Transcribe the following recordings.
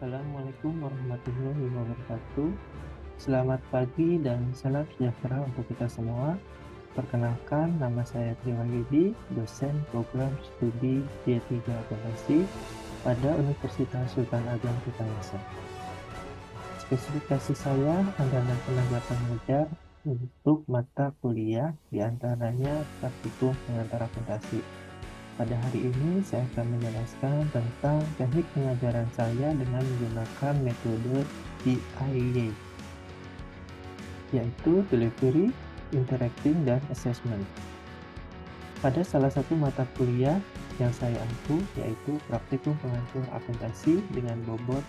Assalamualaikum warahmatullahi wabarakatuh. Selamat pagi dan salam sejahtera untuk kita semua. Perkenalkan, nama saya Tri Wahyudi, dosen program studi D3 Akuntansi pada Universitas Sultan Ageng Kutai. Spesifikasi saya adalah tenaga pengajar untuk mata kuliah, diantaranya praktikum pengantar akuntansi. Pada hari ini saya akan menjelaskan tentang teknik pengajaran saya dengan menggunakan metode DIY, yaitu Delivery, Interacting, dan Assessment. Pada salah satu mata kuliah yang saya ampu, yaitu praktikum pengantar akuntansi dengan bobot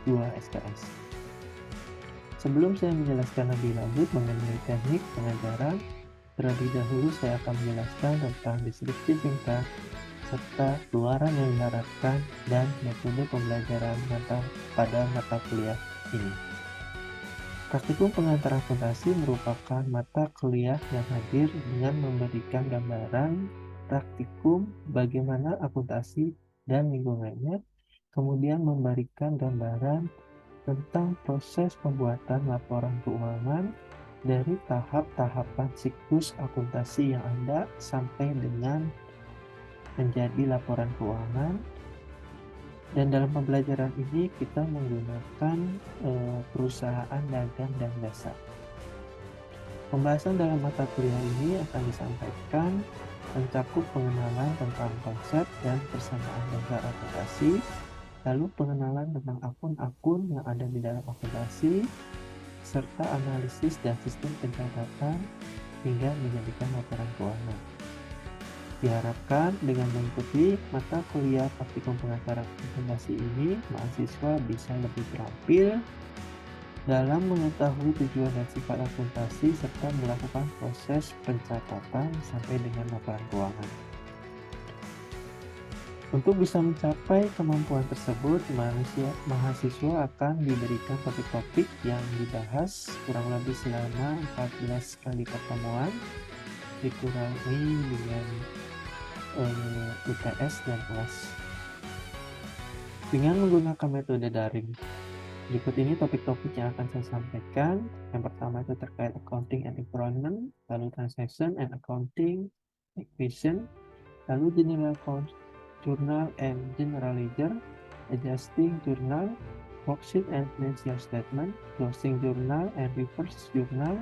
2 SKS. Sebelum saya menjelaskan lebih lanjut mengenai teknik pengajaran, terlebih dahulu saya akan menjelaskan tentang deskripsi singkat serta keluaran yang diharapkan dan metode pembelajaran pada mata kuliah ini. Praktikum pengantar akuntansi merupakan mata kuliah yang hadir dengan memberikan gambaran praktikum bagaimana akuntansi dan lingkungannya, kemudian memberikan gambaran tentang proses pembuatan laporan keuangan dari tahap-tahapan siklus akuntansi yang ada sampai dengan menjadi laporan keuangan. Dan dalam pembelajaran ini kita menggunakan perusahaan dagang dan jasa. Pembahasan dalam mata kuliah ini akan disampaikan mencakup pengenalan tentang konsep dan persamaan dasar akuntansi, lalu pengenalan tentang akun-akun yang ada di dalam akuntansi, serta analisis dan sistem pencatatan hingga menjadikan laporan keuangan. Diharapkan dengan mengikuti mata kuliah praktikum pengantar akuntansi ini, mahasiswa bisa lebih terampil dalam mengetahui tujuan dan sifat akuntansi serta melakukan proses pencatatan sampai dengan laporan keuangan. Untuk bisa mencapai kemampuan tersebut, mahasiswa akan diberikan topik-topik yang dibahas kurang lebih selama 14 kali pertemuan, dikurangi dengan UTS dan UAS dengan menggunakan metode daring. Berikut ini topik-topik yang akan saya sampaikan. Yang pertama itu terkait accounting and employment, lalu transaction and accounting equation, lalu general account journal and general ledger, adjusting journal, worksheet and financial statement, closing journal and reverse journal,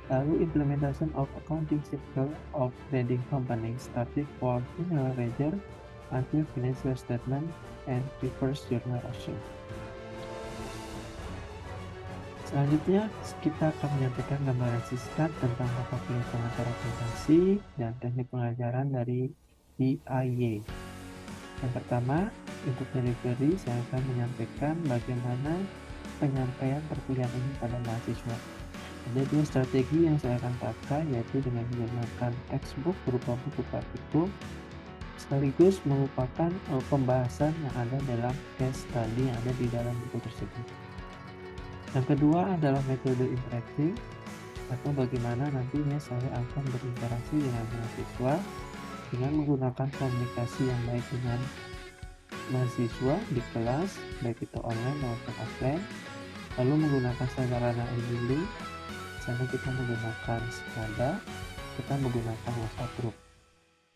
lalu implementation of accounting cycle of trading company starting from general ledger until financial statement and reverse journal option. Selanjutnya, kita akan menyampaikan gambaran singkat tentang mata kuliah pengantar akuntansi dan teknik pengajaran dari DIY. Yang pertama, untuk delivery, saya akan menyampaikan bagaimana penyampaian perkuliahan ini pada mahasiswa. Ada dua strategi yang saya akan pakai, yaitu dengan menggunakan textbook berupa buku praktikum, sekaligus merupakan pembahasan yang ada dalam case study yang ada di dalam buku tersebut. Yang kedua adalah metode interacting, atau bagaimana nantinya saya akan berinteraksi dengan mahasiswa dengan menggunakan komunikasi yang baik dengan mahasiswa di kelas, baik itu online maupun offline, lalu menggunakan sarana e-learning. Misalnya kita menggunakan Strada, kita menggunakan WhatsApp group.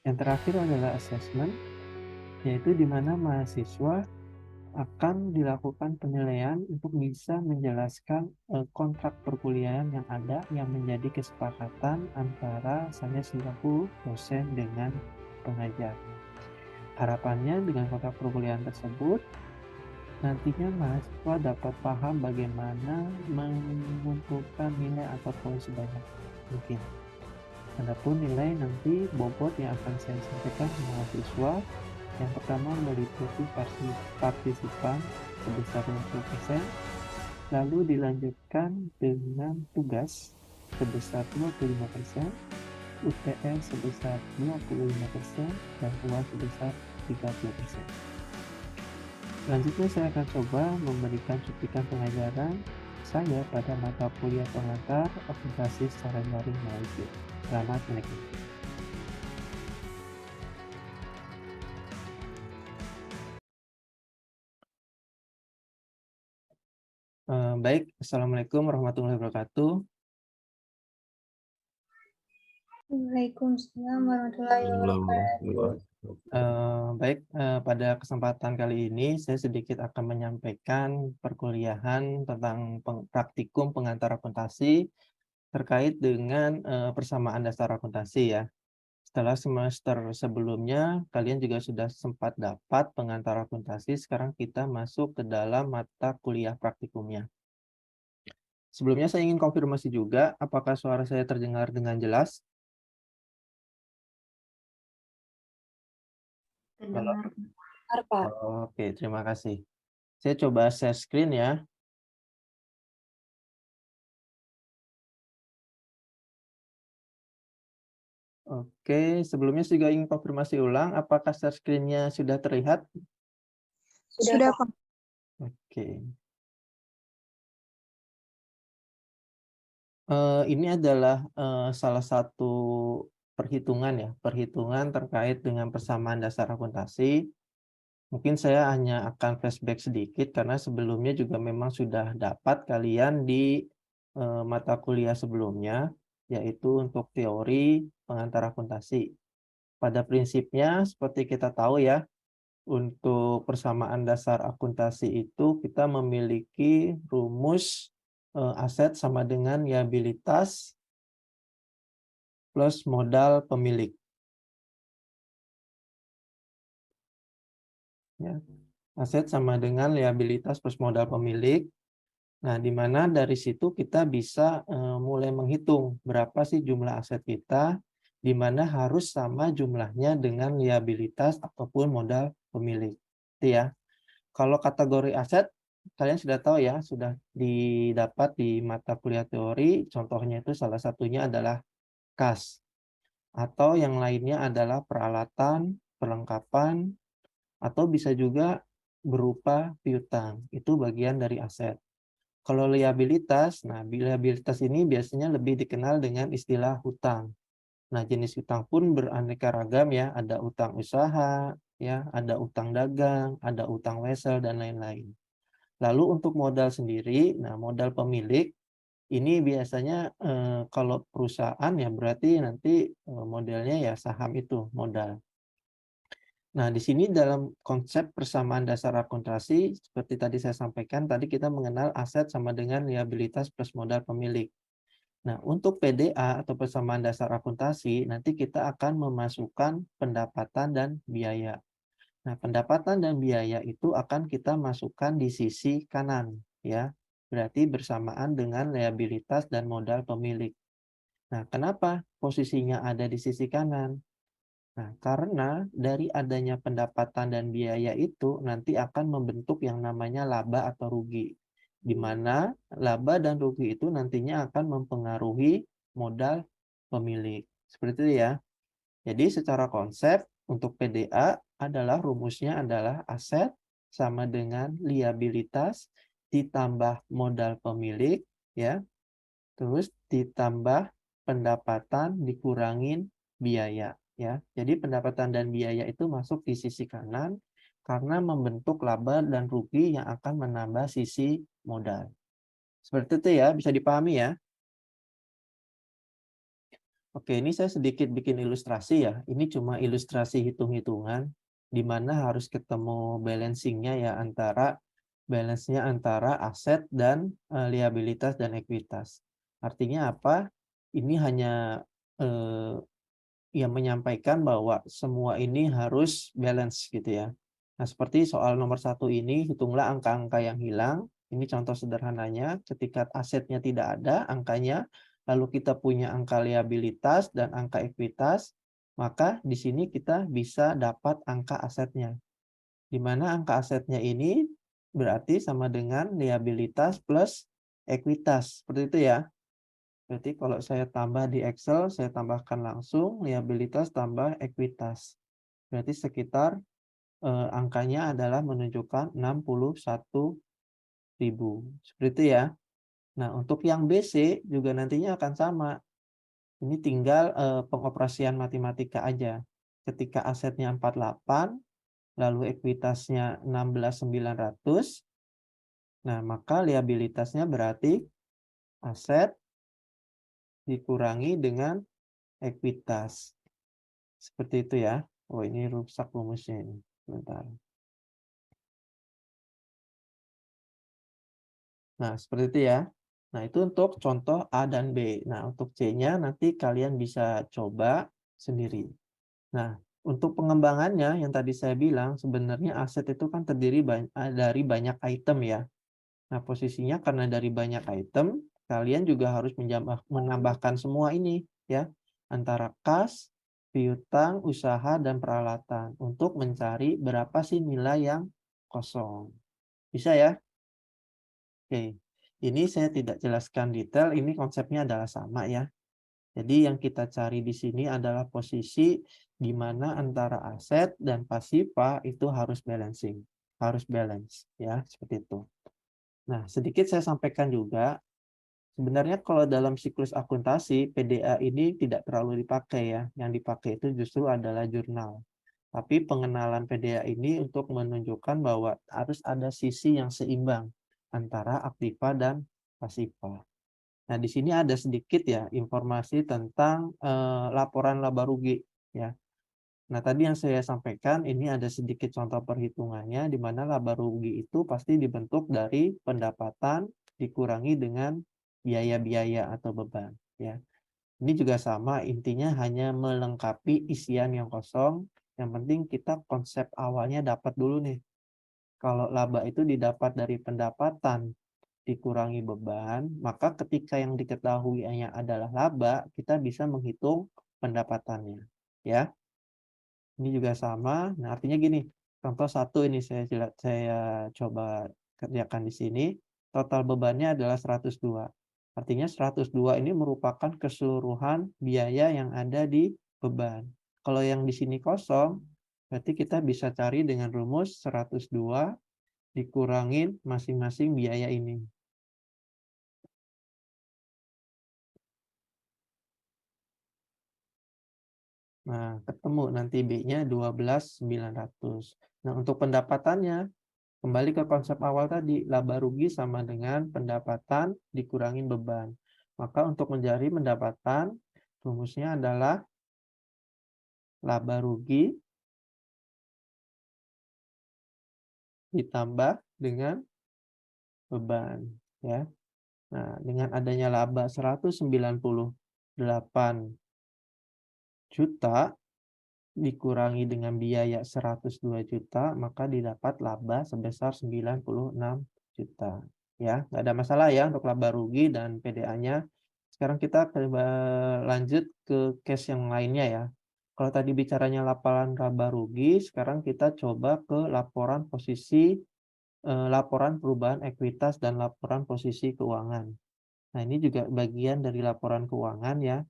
Yang terakhir adalah assessment, yaitu di mana mahasiswa akan dilakukan penilaian untuk bisa menjelaskan kontrak perkuliahan yang ada yang menjadi kesepakatan antara saya selaku dosen dengan pengajar. Harapannya dengan kontrak perkuliahan tersebut nantinya mahasiswa dapat paham bagaimana mengumpulkan nilai atau poin sebanyak mungkin. Adapun nilai nanti bobot yang akan saya sampaikan ke mahasiswa, yang pertama meliputi partisipan sebesar 50%, lalu dilanjutkan dengan tugas sebesar 25%, UTS sebesar 25%, dan UAS sebesar 30%. Selanjutnya saya akan coba memberikan cuplikan pengajaran saya pada mata kuliah pengantar akuntansi secara daring melalui Zoom. Selamat menikmati. Baik, Assalamualaikum warahmatullahi wabarakatuh. Waalaikumsalam warahmatullahi wabarakatuh. Baik, pada kesempatan kali ini saya sedikit akan menyampaikan perkuliahan tentang praktikum pengantar akuntansi terkait dengan persamaan dasar akuntansi ya. Setelah semester sebelumnya, kalian juga sudah sempat dapat pengantar akuntansi, sekarang kita masuk ke dalam mata kuliah praktikumnya. Sebelumnya saya ingin konfirmasi juga, apakah suara saya terdengar dengan jelas? Halo? Terdengar, Pak. Oke, terima kasih. Saya coba share screen ya. Oke, sebelumnya saya juga ingin konfirmasi ulang, apakah share screen-nya sudah terlihat? Sudah, Pak. Oke. Ini adalah salah satu perhitungan ya, perhitungan terkait dengan persamaan dasar akuntansi. Mungkin saya hanya akan flashback sedikit karena sebelumnya juga memang sudah dapat kalian di mata kuliah sebelumnya, yaitu untuk teori pengantar akuntansi. Pada prinsipnya, seperti kita tahu ya, untuk persamaan dasar akuntansi itu kita memiliki rumus aset sama dengan liabilitas plus modal pemilik. Ya. Aset sama dengan liabilitas plus modal pemilik. Nah, di mana dari situ kita bisa mulai menghitung berapa sih jumlah aset kita, di mana harus sama jumlahnya dengan liabilitas ataupun modal pemilik. Itu ya. Kalau kategori aset, kalian sudah tahu ya, sudah didapat di mata kuliah teori, contohnya itu salah satunya adalah kas, atau yang lainnya adalah peralatan, perlengkapan, atau bisa juga berupa piutang. Itu bagian dari aset. Kalau liabilitas, nah liabilitas ini biasanya lebih dikenal dengan istilah hutang. Nah, jenis hutang pun beraneka ragam ya, ada utang usaha, ya, ada utang dagang, ada utang wesel dan lain-lain. Lalu untuk modal sendiri, nah modal pemilik ini biasanya kalau perusahaan ya berarti nanti modelnya ya saham itu modal. Nah, di sini dalam konsep persamaan dasar akuntansi, seperti tadi saya sampaikan, tadi kita mengenal aset sama dengan liabilitas plus modal pemilik. Nah, untuk PDA atau persamaan dasar akuntansi, nanti kita akan memasukkan pendapatan dan biaya. Nah, pendapatan dan biaya itu akan kita masukkan di sisi kanan, ya. Berarti bersamaan dengan liabilitas dan modal pemilik. Nah, kenapa posisinya ada di sisi kanan? Nah, karena dari adanya pendapatan dan biaya itu nanti akan membentuk yang namanya laba atau rugi. Di mana laba dan rugi itu nantinya akan mempengaruhi modal pemilik. Seperti itu ya. Jadi secara konsep untuk PDA adalah rumusnya adalah aset sama dengan liabilitas ditambah modal pemilik ya, terus ditambah pendapatan dikurangin biaya ya. Jadi pendapatan dan biaya itu masuk di sisi kanan karena membentuk laba dan rugi yang akan menambah sisi modal. Seperti itu ya, bisa dipahami ya. Oke, ini saya sedikit bikin ilustrasi ya. Ini cuma ilustrasi hitung-hitungan, di mana harus ketemu balancing-nya ya antara balance-nya antara aset dan liabilitas dan ekuitas. Artinya apa? Ini hanya eh, yang menyampaikan bahwa semua ini harus balance gitu ya. Nah, seperti soal nomor 1 ini, hitunglah angka-angka yang hilang. Ini contoh sederhananya, ketika asetnya tidak ada angkanya, lalu kita punya angka liabilitas dan angka ekuitas, maka di sini kita bisa dapat angka asetnya. Di mana angka asetnya ini berarti sama dengan liabilitas plus ekuitas. Seperti itu ya. Berarti kalau saya tambah di Excel, saya tambahkan langsung liabilitas tambah ekuitas. Berarti sekitar angkanya adalah menunjukkan 61.000. Seperti itu ya. Nah, untuk yang BC juga nantinya akan sama. Ini tinggal pengoperasian matematika aja. Ketika asetnya 48, lalu ekuitasnya 16.900, Nah, maka liabilitasnya berarti aset dikurangi dengan ekuitas. Seperti itu ya. Oh, ini rusak rumusnya ini. Bentar. Nah, seperti itu ya. Nah, itu untuk contoh A dan B. Nah, untuk C-nya nanti kalian bisa coba sendiri. Nah, untuk pengembangannya yang tadi saya bilang, sebenarnya aset itu kan terdiri dari banyak item ya. Nah, posisinya karena dari banyak item, kalian juga harus menambahkan semua ini ya. Antara kas, piutang, usaha, dan peralatan. Untuk mencari berapa sih nilai yang kosong. Bisa ya? Oke. Ini saya tidak jelaskan detail, ini konsepnya adalah sama ya. Jadi yang kita cari di sini adalah posisi di mana antara aset dan pasifa itu harus balancing, harus balance ya, seperti itu. Nah, sedikit saya sampaikan juga, sebenarnya kalau dalam siklus akuntansi PDA ini tidak terlalu dipakai ya. Yang dipakai itu justru adalah jurnal. Tapi pengenalan PDA ini untuk menunjukkan bahwa harus ada sisi yang seimbang antara aktiva dan pasifa. Nah, di sini ada sedikit ya informasi tentang laporan laba rugi ya. Nah, tadi yang saya sampaikan ini ada sedikit contoh perhitungannya di mana laba rugi itu pasti dibentuk dari pendapatan dikurangi dengan biaya-biaya atau beban ya. Ini juga sama, intinya hanya melengkapi isian yang kosong. Yang penting kita konsep awalnya dapat dulu nih. Kalau laba itu didapat dari pendapatan dikurangi beban, maka ketika yang diketahui hanya adalah laba, kita bisa menghitung pendapatannya. Ya, ini juga sama. Nah, artinya gini, contoh satu ini saya coba kerjakan di sini. Total bebannya adalah 102. Artinya 102 ini merupakan keseluruhan biaya yang ada di beban. Kalau yang di sini kosong, berarti kita bisa cari dengan rumus 102 dikurangin masing-masing biaya ini. Nah, ketemu nanti B-nya 12.900. Nah, untuk pendapatannya, kembali ke konsep awal tadi, laba rugi sama dengan pendapatan dikurangin beban. Maka untuk mencari pendapatan, rumusnya adalah laba rugi ditambah dengan beban. Ya. Nah, dengan adanya laba 198 juta, dikurangi dengan biaya 102 juta, maka didapat laba sebesar 96 juta. Ya, nggak ada masalah ya untuk laba rugi dan PDA-nya. Sekarang kita coba lanjut ke case yang lainnya ya. Kalau tadi bicaranya laporan laba rugi, sekarang kita coba ke laporan posisi, laporan perubahan ekuitas dan laporan posisi keuangan. Nah, ini juga bagian dari laporan keuangan ya,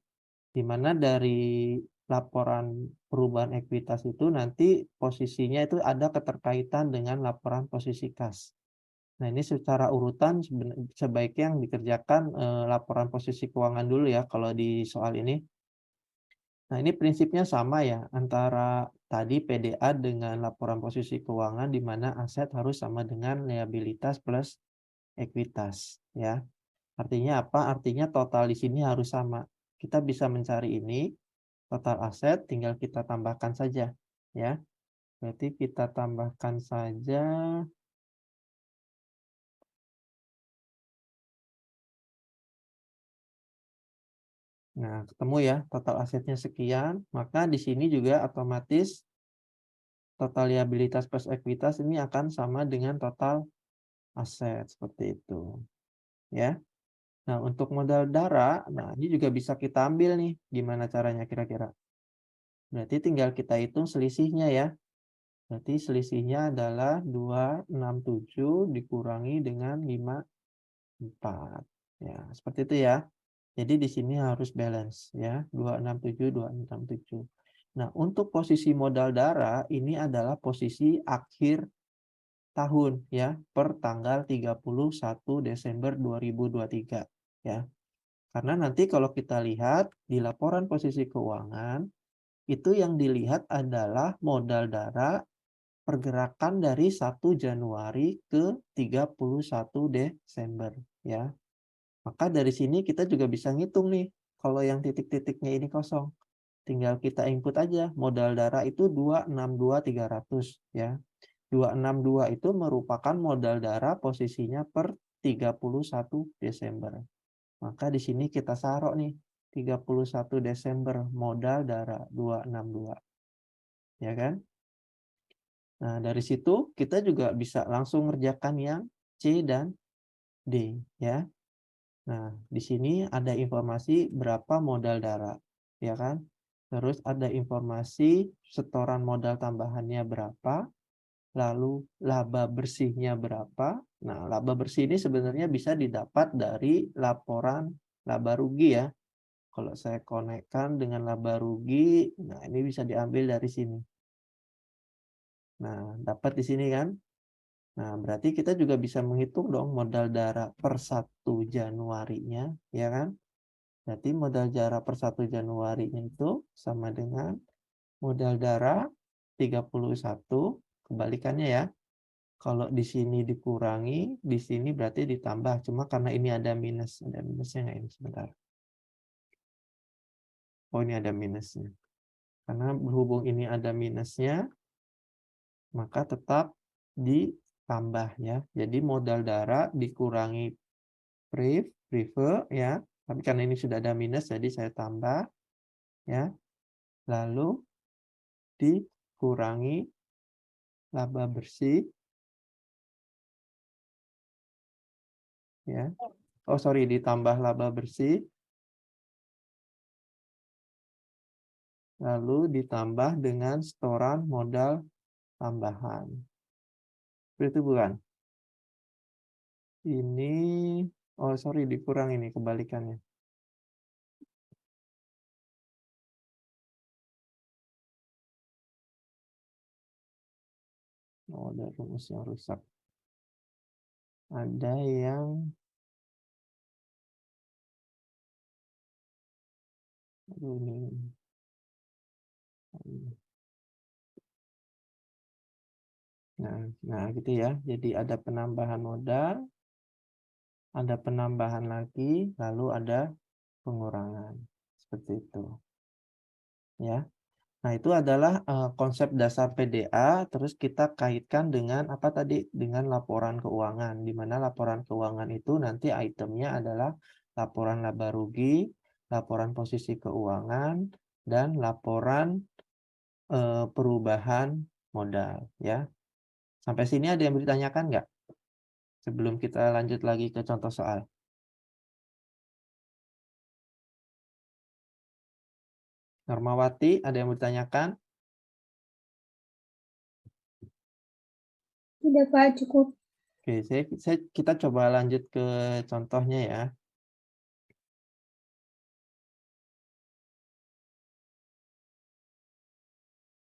di mana dari laporan perubahan ekuitas itu nanti posisinya itu ada keterkaitan dengan laporan posisi kas. Nah, ini secara urutan sebaiknya yang dikerjakan laporan posisi keuangan dulu ya kalau di soal ini. Nah, ini prinsipnya sama ya antara tadi PDA dengan laporan posisi keuangan di mana aset harus sama dengan liabilitas plus ekuitas ya. Artinya apa? Artinya total di sini harus sama. Kita bisa mencari ini total aset, tinggal kita tambahkan saja ya. Berarti kita tambahkan saja. Nah, ketemu ya total asetnya sekian, maka di sini juga otomatis total liabilitas plus ekuitas ini akan sama dengan total aset seperti itu ya. Nah, untuk modal darah, nah ini juga bisa kita ambil nih. Gimana caranya kira-kira? Berarti tinggal kita hitung selisihnya ya. Berarti selisihnya adalah 267 dikurangi dengan 54. Ya, seperti itu ya. Jadi di sini harus balance ya, 267 267. Nah, untuk posisi modal darah ini adalah posisi akhir tahun ya, per tanggal 31 Desember 2023 ya. Karena nanti kalau kita lihat di laporan posisi keuangan itu yang dilihat adalah modal darah pergerakan dari 1 Januari ke 31 Desember ya. Maka dari sini kita juga bisa ngitung nih, kalau yang titik-titiknya ini kosong. Tinggal kita input aja, modal darah itu 262.300 ya. 262 itu merupakan modal darah posisinya per 31 Desember. Maka di sini kita taruh nih, 31 Desember modal darah 262. Ya kan? Nah, dari situ kita juga bisa langsung ngerjakan yang C dan D ya. Nah, di sini ada informasi berapa modal darah, ya kan? Terus ada informasi setoran modal tambahannya berapa, lalu laba bersihnya berapa. Nah, laba bersih ini sebenarnya bisa didapat dari laporan laba rugi ya. Kalau saya konekkan dengan laba rugi, nah ini bisa diambil dari sini. Nah, dapat di sini kan? Nah, berarti kita juga bisa menghitung dong modal darah per 1 Januarinya, ya kan? Berarti modal darah per 1 Januarinya itu sama dengan modal darah 31, kebalikannya ya. Kalau di sini dikurangi, di sini berarti ditambah. Cuma karena ini ada minus. Ada minusnya nggak ini? Sebentar. Oh, ini ada minusnya. Karena berhubung ini ada minusnya, maka tetap ditambah ya. Jadi modal darah dikurangi prive ya. Tapi karena ini sudah ada minus, jadi saya tambah ya. Lalu dikurangi laba bersih ya. Oh sorry, ditambah laba bersih lalu ditambah dengan setoran modal tambahan. Itu bukan? Ini oh sorry, dikurang ini kebalikannya. Oh, ada rumus yang rusak. Ada yang ini. Nah, gitu ya. Jadi ada penambahan modal, ada penambahan lagi, lalu ada pengurangan. Seperti itu. Ya. Nah, itu adalah konsep dasar PDA, terus kita kaitkan dengan apa tadi? Dengan laporan keuangan, di mana laporan keuangan itu nanti itemnya adalah laporan laba rugi, laporan posisi keuangan, dan laporan perubahan modal. Ya. Sampai sini ada yang ditanyakan nggak? Sebelum kita lanjut lagi ke contoh soal. Normawati, ada yang ditanyakan? Tidak, Pak, cukup. Oke, kita coba lanjut ke contohnya ya.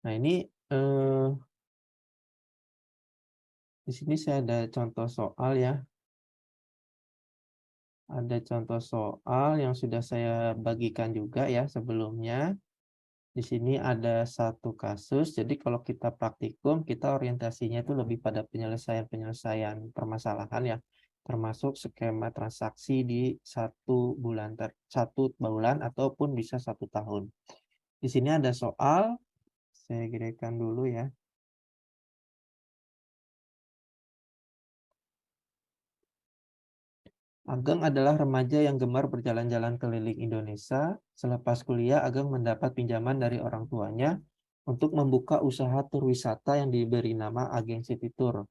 Nah, ini di sini saya ada contoh soal ya. Ada contoh soal yang sudah saya bagikan juga ya sebelumnya. Di sini ada satu kasus. Jadi kalau kita praktikum, kita orientasinya itu lebih pada penyelesaian permasalahan ya. Termasuk skema transaksi di 1 bulan ataupun bisa 1 tahun. Di sini ada soal. Saya gerakkan dulu ya. Ageng adalah remaja yang gemar berjalan-jalan keliling Indonesia. Selepas kuliah, Ageng mendapat pinjaman dari orang tuanya untuk membuka usaha tur wisata yang diberi nama Ageng City Tour.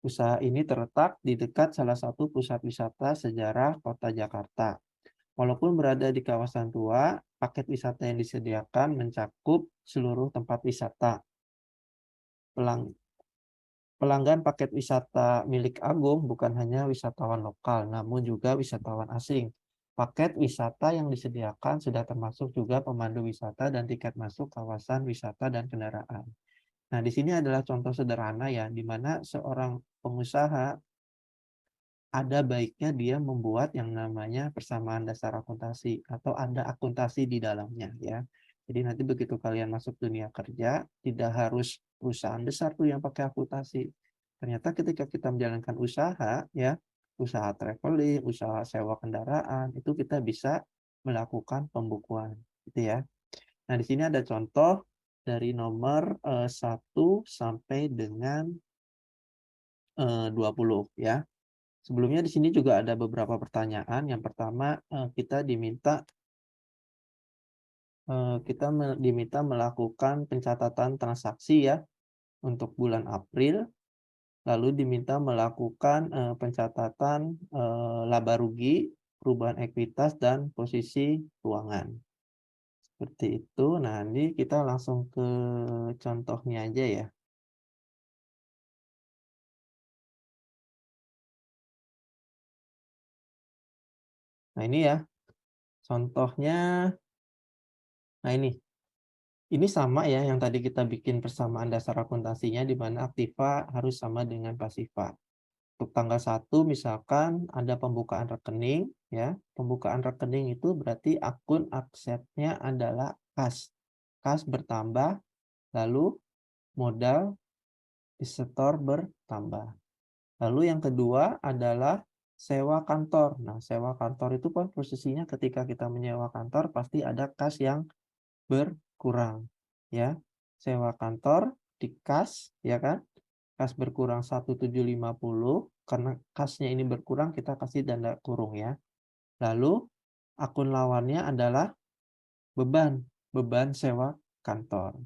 Usaha ini terletak di dekat salah satu pusat wisata sejarah kota Jakarta. Walaupun berada di kawasan tua, paket wisata yang disediakan mencakup seluruh tempat wisata. Pelanggan paket wisata milik Agung bukan hanya wisatawan lokal, namun juga wisatawan asing. Paket wisata yang disediakan sudah termasuk juga pemandu wisata dan tiket masuk kawasan wisata dan kendaraan. Nah, di sini adalah contoh sederhana ya, di mana seorang pengusaha ada baiknya dia membuat yang namanya persamaan dasar akuntansi atau ada akuntansi di dalamnya ya. Jadi nanti begitu kalian masuk dunia kerja, tidak harus perusahaan besar tuh yang pakai akuntansi. Ternyata ketika kita menjalankan usaha, ya, usaha traveling, usaha sewa kendaraan, itu kita bisa melakukan pembukuan, gitu ya. Nah, di sini ada contoh dari nomor 1 sampai dengan 20 ya. Sebelumnya di sini juga ada beberapa pertanyaan. Yang pertama, kita diminta melakukan pencatatan transaksi ya untuk bulan April, lalu diminta melakukan pencatatan laba rugi, perubahan ekuitas dan posisi keuangan. Seperti itu. Nah, ini kita langsung ke contohnya aja ya. Nah, ini ya. Contohnya, nah ini sama ya yang tadi kita bikin persamaan dasar akuntansinya di mana aktiva harus sama dengan pasiva. Untuk tanggal 1 misalkan ada pembukaan rekening ya. Pembukaan rekening itu berarti akun asetnya adalah kas. Kas bertambah, lalu modal disetor bertambah. Lalu yang kedua adalah sewa kantor. Nah, sewa kantor itu kan posisinya ketika kita menyewa kantor pasti ada kas yang berkurang ya. Sewa kantor di kas ya kan. Kas berkurang 1.750 karena kasnya ini berkurang kita kasih tanda kurung ya. Lalu akun lawannya adalah beban sewa kantor.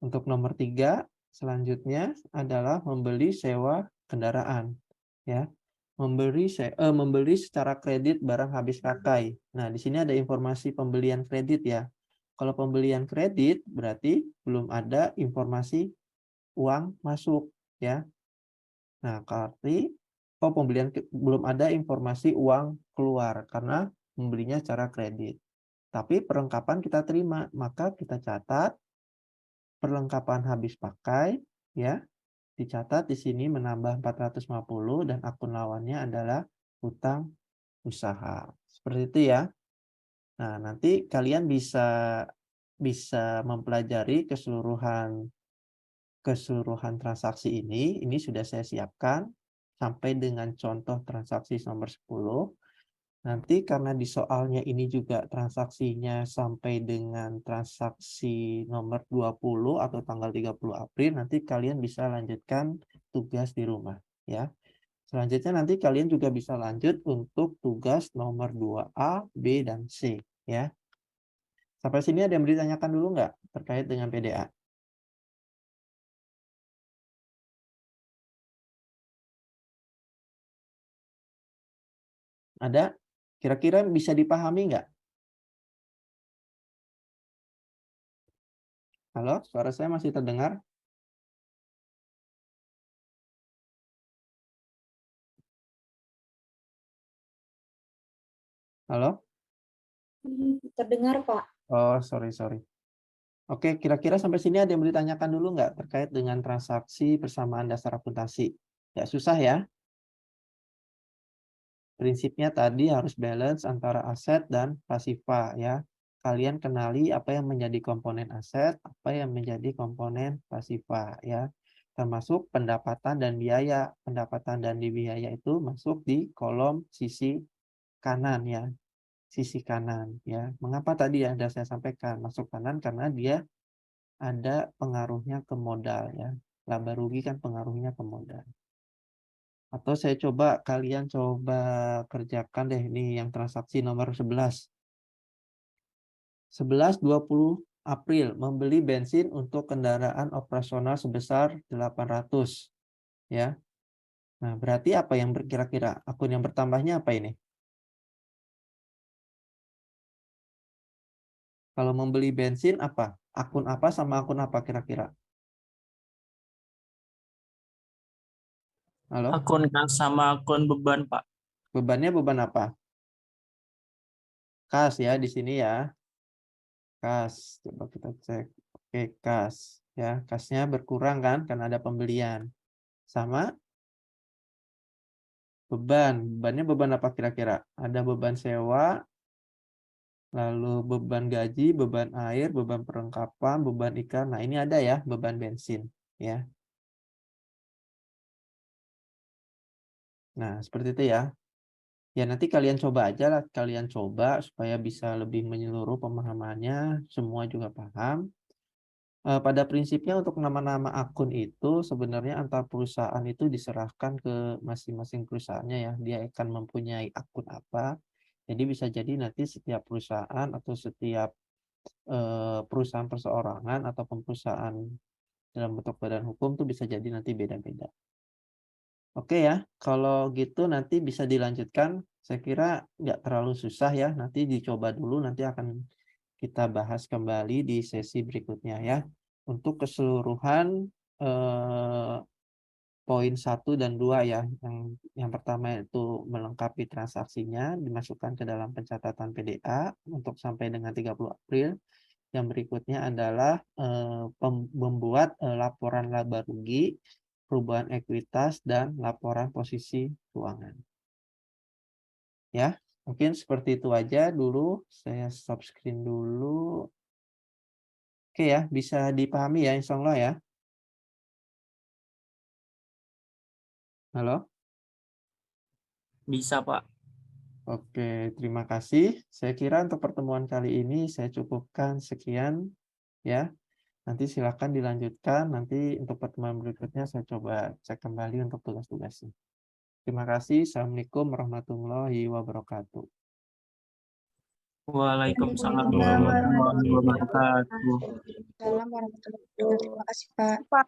Untuk nomor 3 selanjutnya adalah membeli sewa kendaraan ya. Membeli secara kredit barang habis pakai. Nah, di sini ada informasi pembelian kredit ya. Kalau pembelian kredit berarti belum ada informasi uang masuk ya. Nah, belum ada informasi uang keluar karena membelinya secara kredit. Tapi perlengkapan kita terima, maka kita catat perlengkapan habis pakai ya. Dicatat di sini menambah 450 dan akun lawannya adalah hutang usaha. Seperti itu ya. Nah, nanti kalian bisa bisa mempelajari keseluruhan transaksi ini sudah saya siapkan sampai dengan contoh transaksi nomor 10. Nanti karena di soalnya ini juga transaksinya sampai dengan transaksi nomor 20 atau tanggal 30 April, nanti kalian bisa lanjutkan tugas di rumah ya. Selanjutnya nanti kalian juga bisa lanjut untuk tugas nomor 2A, B, dan C ya. Sampai sini ada yang ditanyakan dulu nggak terkait dengan PDA? Ada? Kira-kira bisa dipahami nggak? Halo, suara saya masih terdengar? Halo? Terdengar, Pak. Oh, sorry. Oke, kira-kira sampai sini ada yang ditanyakan dulu nggak terkait dengan transaksi persamaan dasar akuntansi? Ya, susah ya. Prinsipnya tadi harus balance antara aset dan pasiva ya. Kalian kenali apa yang menjadi komponen aset, apa yang menjadi komponen pasiva ya. Termasuk pendapatan dan biaya. Pendapatan dan biaya itu masuk di kolom sisi kanan ya. Sisi kanan ya. Mengapa tadi ya sudah saya sampaikan masuk kanan karena dia ada pengaruhnya ke modal ya. Laba rugi kan pengaruhnya ke modal. Atau kalian coba kerjakan deh ini yang transaksi nomor 11. 11.20 April membeli bensin untuk kendaraan operasional sebesar 800 ya. Nah, berarti apa yang kira-kira akun yang bertambahnya apa ini? Kalau membeli bensin apa? Akun apa sama akun apa kira-kira? Halo? Akun kas sama akun beban, Pak. Bebannya beban apa? Kas ya di sini ya. Kas. Coba kita cek. Oke, kas ya. Kasnya berkurang kan karena ada pembelian. Sama beban. Bebannya beban apa kira-kira? Ada beban sewa, lalu beban gaji, beban air, beban perlengkapan, beban iklan. Nah, ini ada ya, beban bensin ya. Nah, seperti itu ya. Ya, nanti kalian coba aja lah, kalian coba supaya bisa lebih menyeluruh pemahamannya, semua juga paham. Pada prinsipnya untuk nama-nama akun itu sebenarnya antar perusahaan itu diserahkan ke masing-masing perusahaannya ya. Dia akan mempunyai akun apa. Jadi bisa jadi nanti setiap perusahaan atau setiap perusahaan perseorangan ataupun perusahaan dalam bentuk badan hukum tuh bisa jadi nanti beda-beda. Oke ya, kalau gitu nanti bisa dilanjutkan. Saya kira nggak terlalu susah ya. Nanti dicoba dulu, nanti akan kita bahas kembali di sesi berikutnya ya. Untuk keseluruhan eh, poin 1 dan 2 ya. Yang pertama itu melengkapi transaksinya, dimasukkan ke dalam pencatatan PDA untuk sampai dengan 30 April. Yang berikutnya adalah membuat laporan laba rugi, perubahan ekuitas, dan laporan posisi keuangan. Ya, mungkin seperti itu aja dulu. Saya stop screen dulu. Oke ya, bisa dipahami ya insya Allah ya. Halo? Bisa, Pak. Oke, terima kasih. Saya kira untuk pertemuan kali ini saya cukupkan sekian ya. Nanti silakan dilanjutkan. Nanti untuk pertemuan berikutnya saya coba cek kembali untuk tugas-tugasnya. Terima kasih. Assalamualaikum warahmatullahi wabarakatuh. Waalaikumsalam Waalaikumsalam warahmatullahi wabarakatuh. warahmatullahi wabarakatuh. Terima kasih, Pak.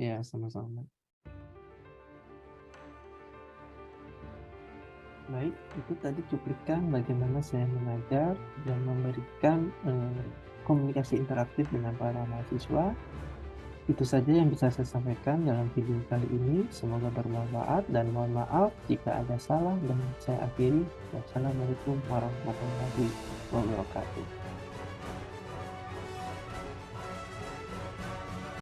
Ya, sama-sama. Baik, itu tadi cuplikan bagaimana saya mengajar dan memberikan komunikasi interaktif dengan para mahasiswa. Itu saja yang bisa saya sampaikan dalam video kali ini. Semoga bermanfaat dan mohon maaf jika ada salah dan saya akhiri. Wassalamualaikum warahmatullahi wabarakatuh.